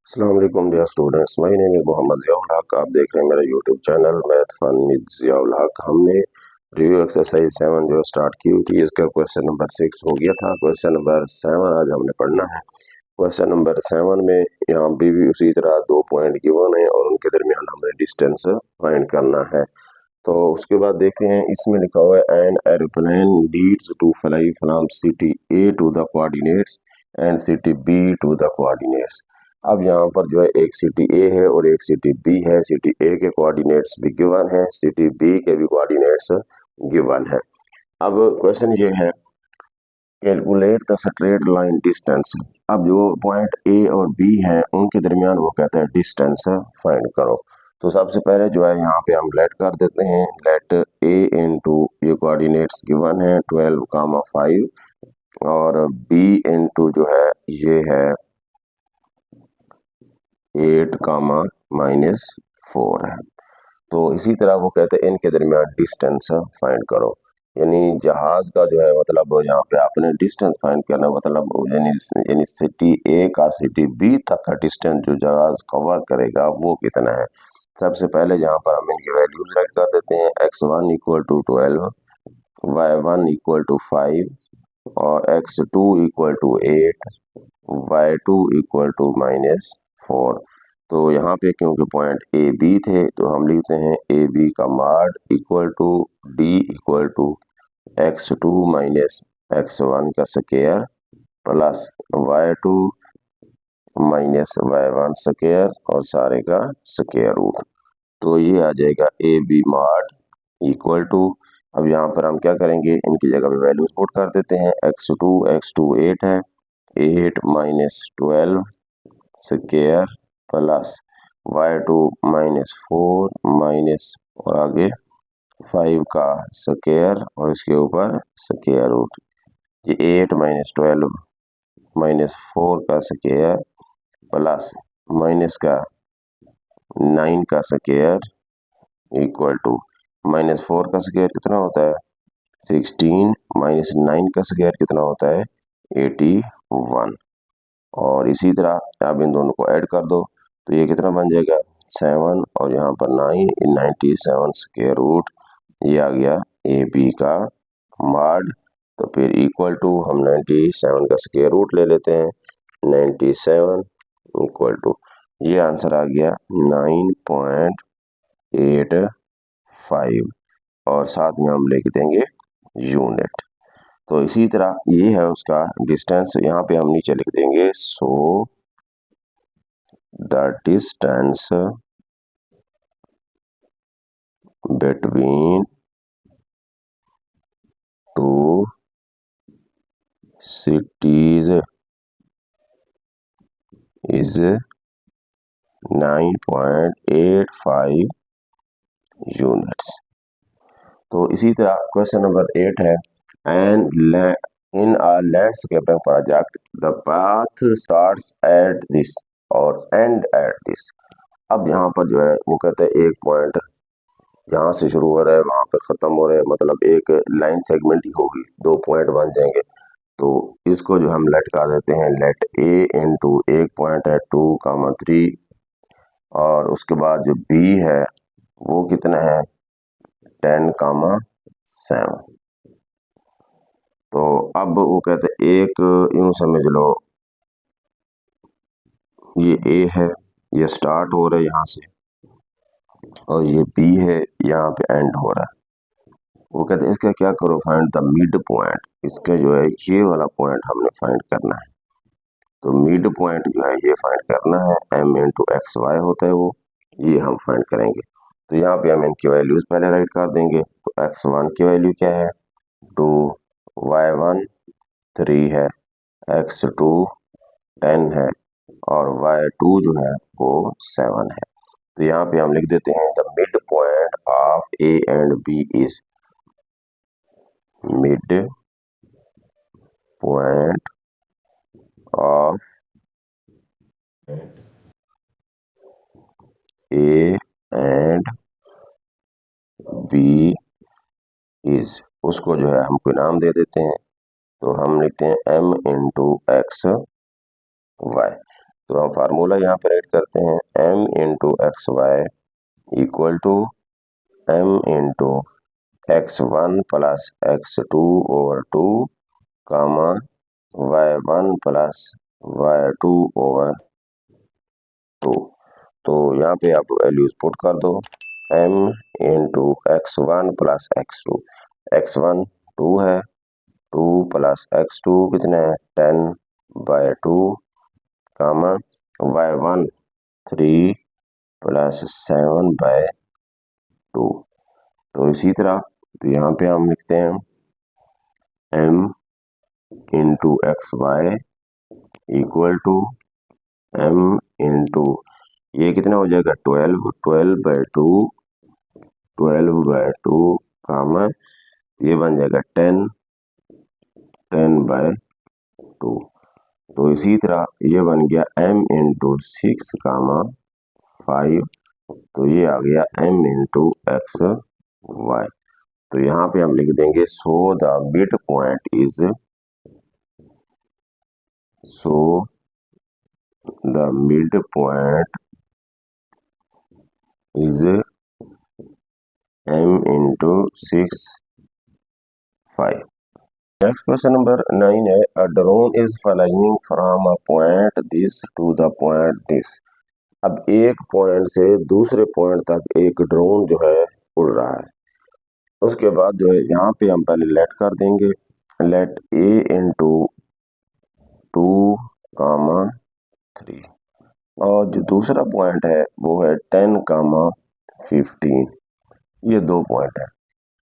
अस्सलाम वालेकुम dear students, my name is Mohammad Ziaul Haq. आप देख रहे हैं मेरा YouTube channel math fun with Ziaul Haq. हमने रिव्यू एक्सरसाइज 7 जो स्टार्ट की थी, इसका क्वेश्चन नंबर 6 हो गया था। क्वेश्चन नंबर 7 आज हमने पढ़ना है। क्वेश्चन नंबर 7 में यहाँ भी उसी तरह 2 पॉइंट गिवन है और उनके दरमियान हमें डिस्टेंस फाइंड करना है। तो उसके बाद देखते हैं, इसमें लिखा हुआ है an aeroplane leads to fly from city A to the coordinates and city B to the coordinates. अब यहाँ पर जो है एक सिटी ए है और एक सिटी बी है। सिटी ए के कोऑर्डिनेट्स भी गिवन है, सिटी बी के भी कोऑर्डिनेट्स गिवन है। अब क्वेश्चन ये है, calculate the straight line distance. अब जो पॉइंट ए और बी है उनके दरमियान वो कहता है डिस्टेंस फाइंड करो। तो सबसे पहले जो है यहाँ पे हम लेट कर देते हैं, लेट ए इंटू ये कोऑर्डिनेट्स गिवन है 12, 5 और बी इंटू जो है ये है 8, -4 है। तो इसी तरह वो कहते हैं इनके दरमियान डिस्टेंस फाइंड करो। यानी जहाज का जो है मतलब यहाँ पे आपने डिस्टेंस फाइंड करना, मतलब यानी सिटी ए का सिटी बी तक का डिस्टेंस जो जहाज कवर करेगा वो कितना है। सबसे पहले यहाँ पर हम इनकी वैल्यूज राइट कर देते हैं। x1 equal to 12, y1 equal to 5 और x2 equal to 8, y2 equal to -4। तो यहाँ पे क्योंकि पॉइंट ए बी थे तो हम लिखते हैं ए बी का mod equal to D equal to x2 minus x1 का square plus y2 minus y1 square और सारे का स्क्वायर रूट। तो ये आ जाएगा ए बी माड इक्वल टू, अब यहाँ पर हम क्या करेंगे, इनकी जगह पे वैल्यूज पुट कर देते हैं। x2 8 है, 8 minus 12 square plus y2 -4 minus और आगे 5 का स्क्वायर और इसके ऊपर स्क्वायर रूट। ये 8 - 12 -4 का स्क्वायर प्लस माइनस का 9 का स्क्वायर इक्वल टू -4 का स्क्वायर कितना होता है 16 -9 का स्क्वायर कितना होता है 81। और इसी तरह आप इन दोनों को ऐड कर दो तो ये कितना बन जाएगा 7 और यहाँ पर 9, 97 स्क्वायर रूट। ये आ गया ए बी का माड। तो फिर इक्वल टू हम 97 का स्क्वायर रूट ले लेते हैं, 97 इक्वल टू ये आंसर आ गया 9.85 और साथ में हम लिख देंगे यूनिट। तो इसी तरह ये है उसका डिस्टेंस, यहाँ पे हम नीचे लिख देंगे so the distance between two cities is 9.85 units. तो इसी तरह क्वेश्चन नंबर 8 है, and in a landscaping project the path starts at this और एंड एट दिस। अब यहाँ पर जो है वो कहते हैं एक पॉइंट यहाँ से शुरू हो रहा है वहां पे खत्म हो रहा है, मतलब एक लाइन सेगमेंट ही होगी, 2 पॉइंट बन जाएंगे। तो इसको जो हम लेट कर देते हैं, लेट ए इंटू एक पॉइंट है 2, 3 और उसके बाद जो बी है वो कितना है 10, 7। तो अब वो कहते हैं एक यूं समझ लो ये ए है, ये स्टार्ट हो रहा है यहाँ से और ये बी है यहाँ पे एंड हो रहा है। वो कहते हैं इसका क्या करो, फाइंड द मिड पॉइंट। इसका जो है ये वाला पॉइंट हमने फाइंड करना है। तो मिड पॉइंट जो है ये फाइंड करना है, m इंटू एक्स वाई होता है वो, ये हम फाइंड करेंगे। तो यहाँ पे हम इनकी वैल्यूज पहले राइट कर देंगे। तो x1 की वैल्यू क्या है 2, y1 3 है, x2 10 है और y2 जो है वो 7 है। तो यहाँ पे हम लिख देते हैं the midpoint of A and B is, midpoint of A and B is, उसको जो है हम कोई नाम दे देते हैं। तो हम लिखते हैं m इंटू एक्स वाई। तो हम फार्मूला यहाँ पर ऐड करते हैं, m into x y equal to m into x1 plus x2 over 2 comma y1 plus y2 over 2। तो यहाँ पे आप वैल्यूज पुट कर दो, m into x1 plus x2, x1 2 है, 2 प्लस x2 कितने हैं 10/2 कामा y1 3 प्लस 7/2। तो इसी तरह तो यहाँ पे हम लिखते हैं m into x y equal to m into ये कितना हो जाएगा 12/2 कामा ये बन जाएगा 10/2। तो इसी तरह ये बन गया m इंटू 6 कामा 5, तो ये आ गया m इंटू एक्स वाई। तो यहाँ पे हम लिख देंगे so the midpoint is m into 6 5। Next question number 9 है, a drone is flying from a point this to the point this. अब एक पॉइंट से दूसरे पॉइंट तक एक ड्रोन जो है उड़ रहा है। उसके बाद जो है यहाँ पे हम पहले लेट कर देंगे, लेट a इंटू 2 कामा 3, और जो दूसरा पॉइंट है वो है 10 कामा 15। ये दो पॉइंट है।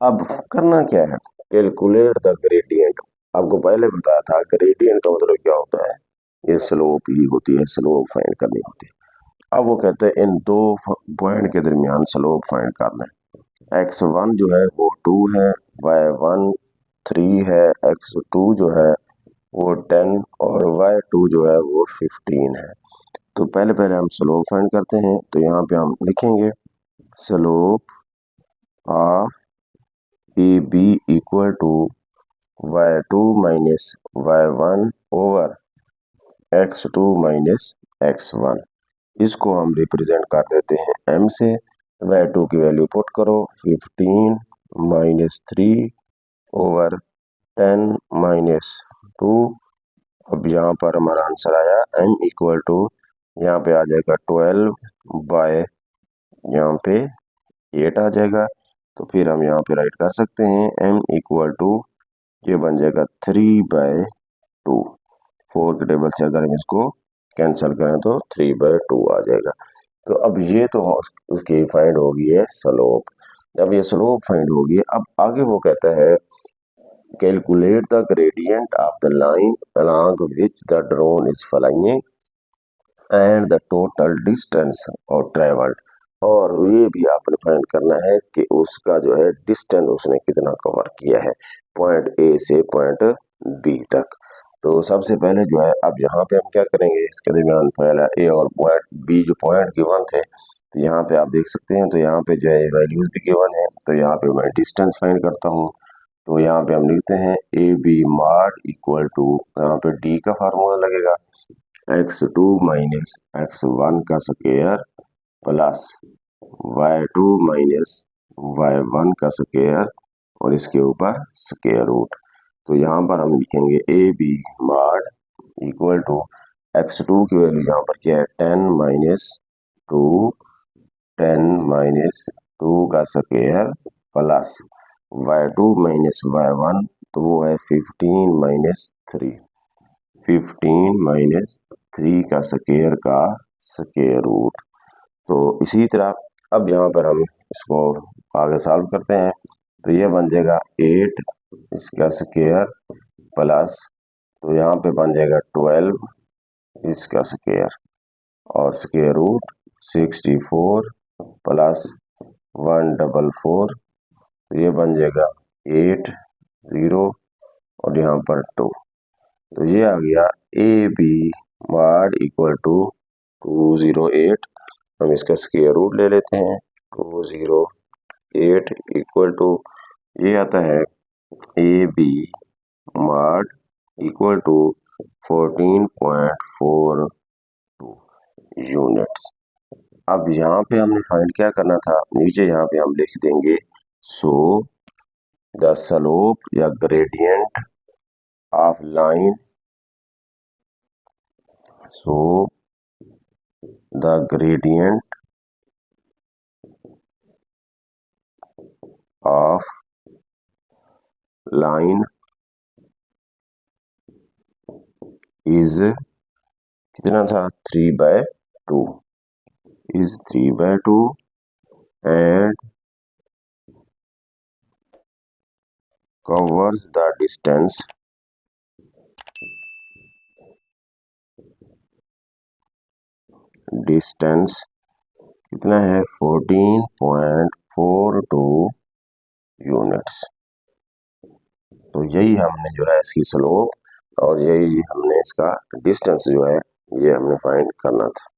अब करना क्या है, कैलकुलेट द ग्रेडियंट। आपको पहले बताया था ग्रेडियंट का मतलब क्या होता है, ये स्लोप ही होती है, स्लोप फाइंड करनी होती है। अब वो कहते हैं इन दो पॉइंट के दरमियान स्लोप फाइंड करना है। x1 जो है वो 2 है, y1 3 है, x2 जो है वो 10 और y2 जो है वो 15 है। तो पहले हम स्लोप फाइंड करते हैं। तो यहाँ पे हम लिखेंगे slope of A B equal to y2 minus y1 over x2 minus x1। इसको हम रिप्रेजेंट कर देते हैं m से। y2 की वैल्यू पुट करो 15 माइनस 3 ओवर 10 माइनस 2। अब यहाँ पर हमारा आंसर आया m इक्वल टू, यहाँ पे आ जाएगा 12 बाय यहाँ पे 8 आ जाएगा। तो फिर हम यहाँ पे राइट कर सकते हैं m इक्वल टू, ये बन जाएगा 3/2। 4 के टेबल से अगर हम इसको कैंसिल करें तो 3/2 आ जाएगा। तो अब ये तो उसकी फाइंड होगी है स्लोप। जब ये स्लोप फाइंड होगी, अब आगे वो कहता है calculate the gradient of the line along which the drone is flying and the total distance और ट्रेवल्ड। और ये भी आपने फाइंड करना है कि उसका जो है डिस्टेंस उसने कितना कवर किया है पॉइंट ए से पॉइंट बी तक। तो सबसे पहले जो है अब यहाँ पे हम क्या करेंगे, इसके दरमियान पहला ए और पॉइंट बी जो पॉइंट गिवन थे, तो यहाँ पे आप देख सकते हैं। तो यहाँ पे जो है वैल्यूज भी गिवन है, तो यहाँ पे मैं डिस्टेंस फाइंड करता हूँ। तो यहाँ पे हम लिखते हैं A B mod equal to, यहाँ पे डी का फार्मूला लगेगा x2 माइनस x1 का square plus y2 minus y1 का स्क्वायर और इसके ऊपर स्क्वायर रूट। तो यहाँ पर हम लिखेंगे A B mod equal to x2 की वैल्यू यहाँ पर क्या है 10 माइनस 2 का square plus y2 minus y1, तो वो है 15 माइनस 3 का स्क्वायर का स्क्वायर रूट। तो इसी तरह अब यहाँ पर हम इसको आगे सॉल्व करते हैं। तो ये बन जाएगा 8 इसका स्क्वायर प्लस, तो यहाँ पे बन जाएगा 12 इसका स्क्वायर और स्क्वायर रूट 64 प्लस 144, तो ये बन जाएगा 8 0 और यहाँ पर 2। तो ये आ गया A B mod equal to 208। हम इसका स्क्वायर रूट ले लेते हैं, 208 इक्वल टू ये आता है A B mod equal to 14.42। Units. अब यहाँ पे हमने फाइंड क्या करना था, नीचे यहाँ पे हम लिख देंगे सो द स्लोप या gradient of line, so the gradient of line is कितना था 3/2, is 3/2 and covers the distance कितना है 14.42 यूनिट्स। तो यही हमने जो है इसकी स्लोप और यही हमने इसका डिस्टेंस जो है ये हमने फाइंड करना था।